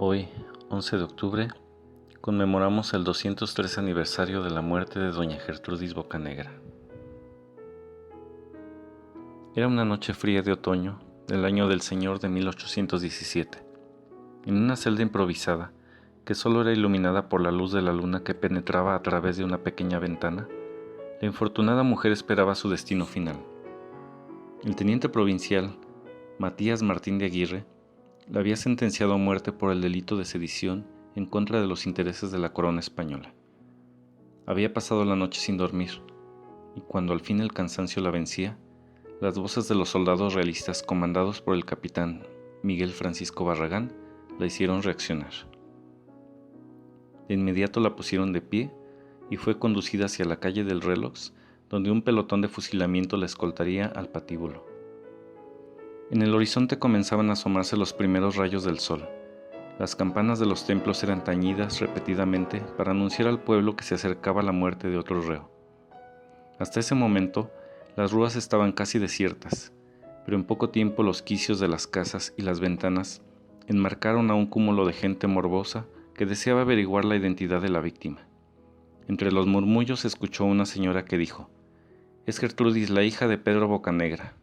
Hoy, 11 de octubre, conmemoramos el 203 aniversario de la muerte de doña Gertrudis Bocanegra. Era una noche fría de otoño del año del Señor de 1817. En una celda improvisada, que solo era iluminada por la luz de la luna que penetraba a través de una pequeña ventana, la infortunada mujer esperaba su destino final. El teniente provincial, Matías Martín de Aguirre, la había sentenciado a muerte por el delito de sedición en contra de los intereses de la corona española. Había pasado la noche sin dormir, y cuando al fin el cansancio la vencía, las voces de los soldados realistas comandados por el capitán Miguel Francisco Barragán la hicieron reaccionar. De inmediato la pusieron de pie y fue conducida hacia la calle del Reloj, donde un pelotón de fusilamiento la escoltaría al patíbulo. En el horizonte comenzaban a asomarse los primeros rayos del sol. Las campanas de los templos eran tañidas repetidamente para anunciar al pueblo que se acercaba la muerte de otro reo. Hasta ese momento, las rúas estaban casi desiertas, pero en poco tiempo los quicios de las casas y las ventanas enmarcaron a un cúmulo de gente morbosa que deseaba averiguar la identidad de la víctima. Entre los murmullos se escuchó una señora que dijo: «Es Gertrudis, la hija de Pedro Bocanegra».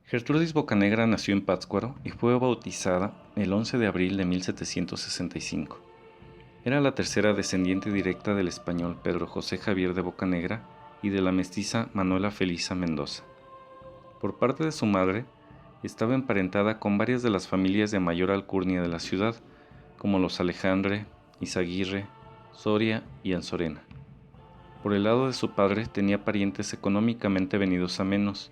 Gertrudis Bocanegra nació en Pátzcuaro y fue bautizada el 11 de abril de 1765. Era la tercera descendiente directa del español Pedro José Javier de Bocanegra y de la mestiza Manuela Felisa Mendoza. Por parte de su madre, estaba emparentada con varias de las familias de mayor alcurnia de la ciudad, como los Alejandre, Izaguirre, Soria y Anzorena. Por el lado de su padre tenía parientes económicamente venidos a menos,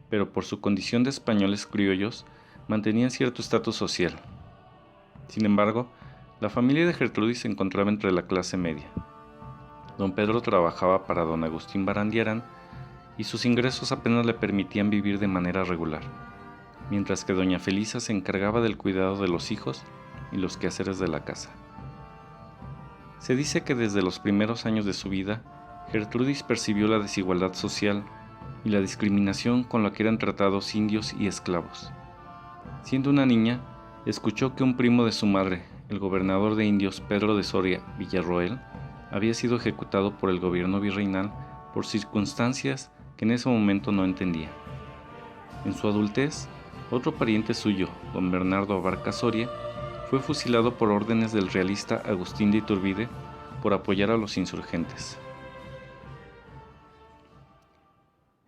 pero por su condición de españoles criollos mantenían cierto estatus social. Sin embargo, la familia de Gertrudis se encontraba entre la clase media. Don Pedro trabajaba para don Agustín Barandiarán y sus ingresos apenas le permitían vivir de manera regular, mientras que doña Felisa se encargaba del cuidado de los hijos y los quehaceres de la casa. Se dice que desde los primeros años de su vida, Gertrudis percibió la desigualdad social y la discriminación con la que eran tratados indios y esclavos. Siendo una niña, escuchó que un primo de su madre, el gobernador de indios Pedro de Soria Villarroel, había sido ejecutado por el gobierno virreinal por circunstancias que en ese momento no entendía. En su adultez, otro pariente suyo, don Bernardo Abarca Soria, fue fusilado por órdenes del realista Agustín de Iturbide por apoyar a los insurgentes.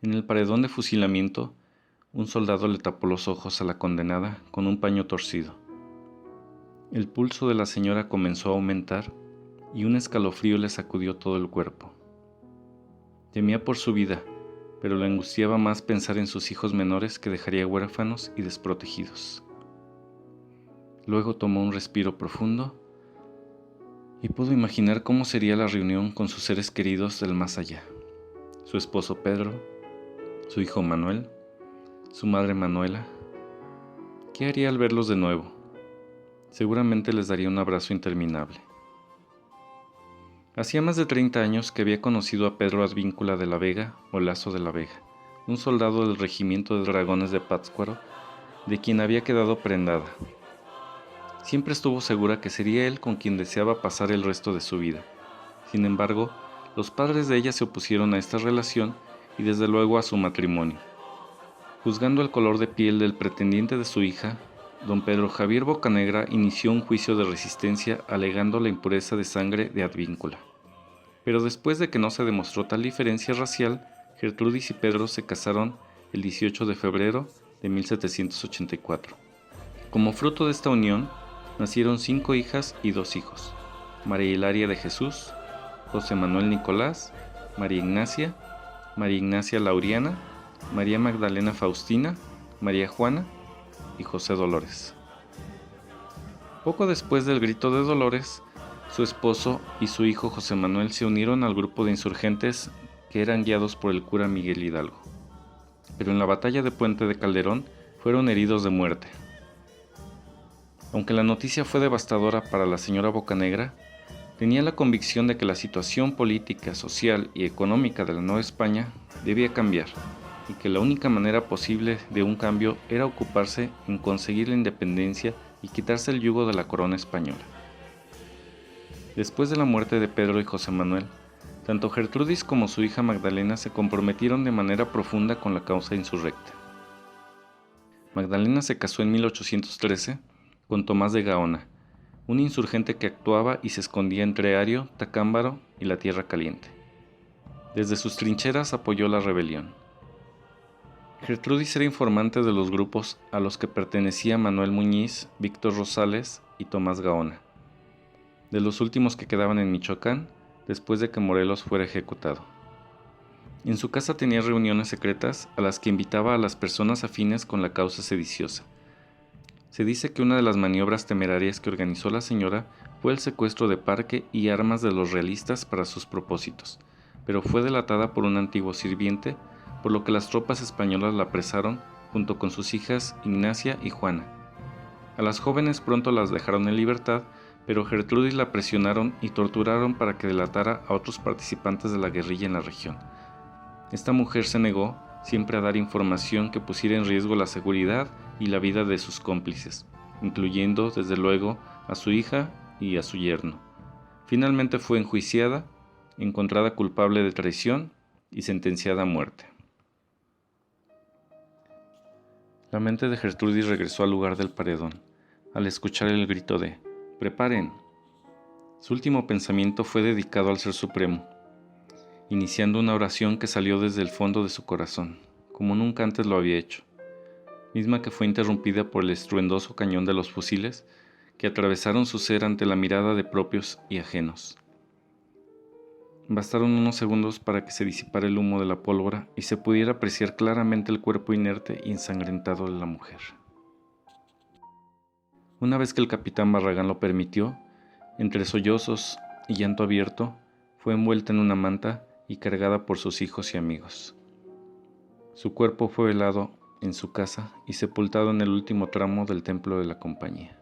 En el paredón de fusilamiento, un soldado le tapó los ojos a la condenada con un paño torcido. El pulso de la señora comenzó a aumentar y un escalofrío le sacudió todo el cuerpo. Temía por su vida, pero le angustiaba más pensar en sus hijos menores que dejaría huérfanos y desprotegidos. Luego tomó un respiro profundo y pudo imaginar cómo sería la reunión con sus seres queridos del más allá: su esposo Pedro, su hijo Manuel, su madre Manuela. ¿Qué haría al verlos de nuevo? Seguramente les daría un abrazo interminable. Hacía más de 30 años que había conocido a Pedro Advíncula de la Vega o Lazo de la Vega, un soldado del regimiento de dragones de Pátzcuaro, de quien había quedado prendada. Siempre estuvo segura que sería él con quien deseaba pasar el resto de su vida. Sin embargo, los padres de ella se opusieron a esta relación y desde luego a su matrimonio. Juzgando el color de piel del pretendiente de su hija, don Pedro Javier Bocanegra inició un juicio de resistencia alegando la impureza de sangre de Advíncula. Pero después de que no se demostró tal diferencia racial, Gertrudis y Pedro se casaron el 18 de febrero de 1784. Como fruto de esta unión, nacieron 5 hijas y 2 hijos: María Hilaria de Jesús, José Manuel Nicolás, María Ignacia Lauriana, María Magdalena Faustina, María Juana y José Dolores. Poco después del grito de Dolores, su esposo y su hijo José Manuel se unieron al grupo de insurgentes que eran guiados por el cura Miguel Hidalgo, pero en la batalla de Puente de Calderón fueron heridos de muerte. Aunque la noticia fue devastadora para la señora Bocanegra, tenía la convicción de que la situación política, social y económica de la Nueva España debía cambiar, y que la única manera posible de un cambio era ocuparse en conseguir la independencia y quitarse el yugo de la corona española. Después de la muerte de Pedro y José Manuel, tanto Gertrudis como su hija Magdalena se comprometieron de manera profunda con la causa insurrecta. Magdalena se casó en 1813 con Tomás de Gaona, un insurgente que actuaba y se escondía entre Ario, Tacámbaro y la Tierra Caliente. Desde sus trincheras apoyó la rebelión. Gertrudis era informante de los grupos a los que pertenecía Manuel Muñiz, Víctor Rosales y Tomás Gaona, de los últimos que quedaban en Michoacán después de que Morelos fuera ejecutado. En su casa tenía reuniones secretas a las que invitaba a las personas afines con la causa sediciosa. Se dice que una de las maniobras temerarias que organizó la señora fue el secuestro de parque y armas de los realistas para sus propósitos, pero fue delatada por un antiguo sirviente, por lo que las tropas españolas la apresaron junto con sus hijas Ignacia y Juana. A las jóvenes pronto las dejaron en libertad, pero Gertrudis la presionaron y torturaron para que delatara a otros participantes de la guerrilla en la región. Esta mujer se negó siempre a dar información que pusiera en riesgo la seguridad y la vida de sus cómplices, incluyendo, desde luego, a su hija y a su yerno. Finalmente fue enjuiciada, encontrada culpable de traición y sentenciada a muerte. La mente de Gertrudis regresó al lugar del paredón, al escuchar el grito de «¡Preparen!». Su último pensamiento fue dedicado al Ser Supremo, iniciando una oración que salió desde el fondo de su corazón, como nunca antes lo había hecho, misma que fue interrumpida por el estruendoso cañón de los fusiles que atravesaron su ser ante la mirada de propios y ajenos. Bastaron unos segundos para que se disipara el humo de la pólvora y se pudiera apreciar claramente el cuerpo inerte y ensangrentado de la mujer. Una vez que el capitán Barragán lo permitió, entre sollozos y llanto abierto, fue envuelta en una manta y cargada por sus hijos y amigos. Su cuerpo fue velado en su casa y sepultado en el último tramo del templo de la compañía.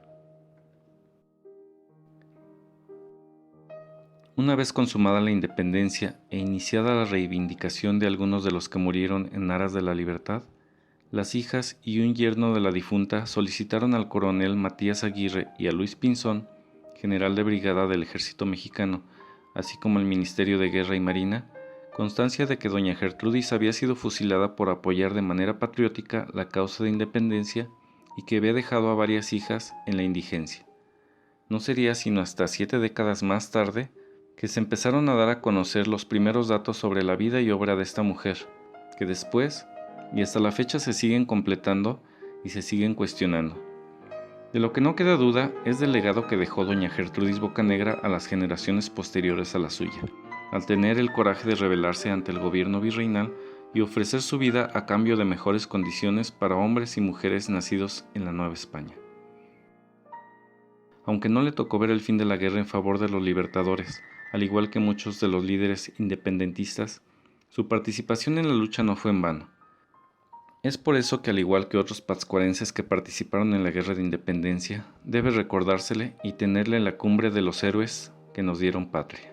Una vez consumada la independencia e iniciada la reivindicación de algunos de los que murieron en aras de la libertad, las hijas y un yerno de la difunta solicitaron al coronel Matías Aguirre y a Luis Pinzón, general de brigada del ejército mexicano, así como al Ministerio de Guerra y Marina, constancia de que doña Gertrudis había sido fusilada por apoyar de manera patriótica la causa de independencia y que había dejado a varias hijas en la indigencia. No sería sino hasta 7 décadas más tarde que se empezaron a dar a conocer los primeros datos sobre la vida y obra de esta mujer, que después y hasta la fecha se siguen completando y se siguen cuestionando. De lo que no queda duda es del legado que dejó doña Gertrudis Bocanegra a las generaciones posteriores a la suya, al tener el coraje de rebelarse ante el gobierno virreinal y ofrecer su vida a cambio de mejores condiciones para hombres y mujeres nacidos en la Nueva España. Aunque no le tocó ver el fin de la guerra en favor de los libertadores, al igual que muchos de los líderes independentistas, su participación en la lucha no fue en vano. Es por eso que, al igual que otros pátzcuarenses que participaron en la Guerra de Independencia, debe recordársele y tenerle en la cumbre de los héroes que nos dieron patria.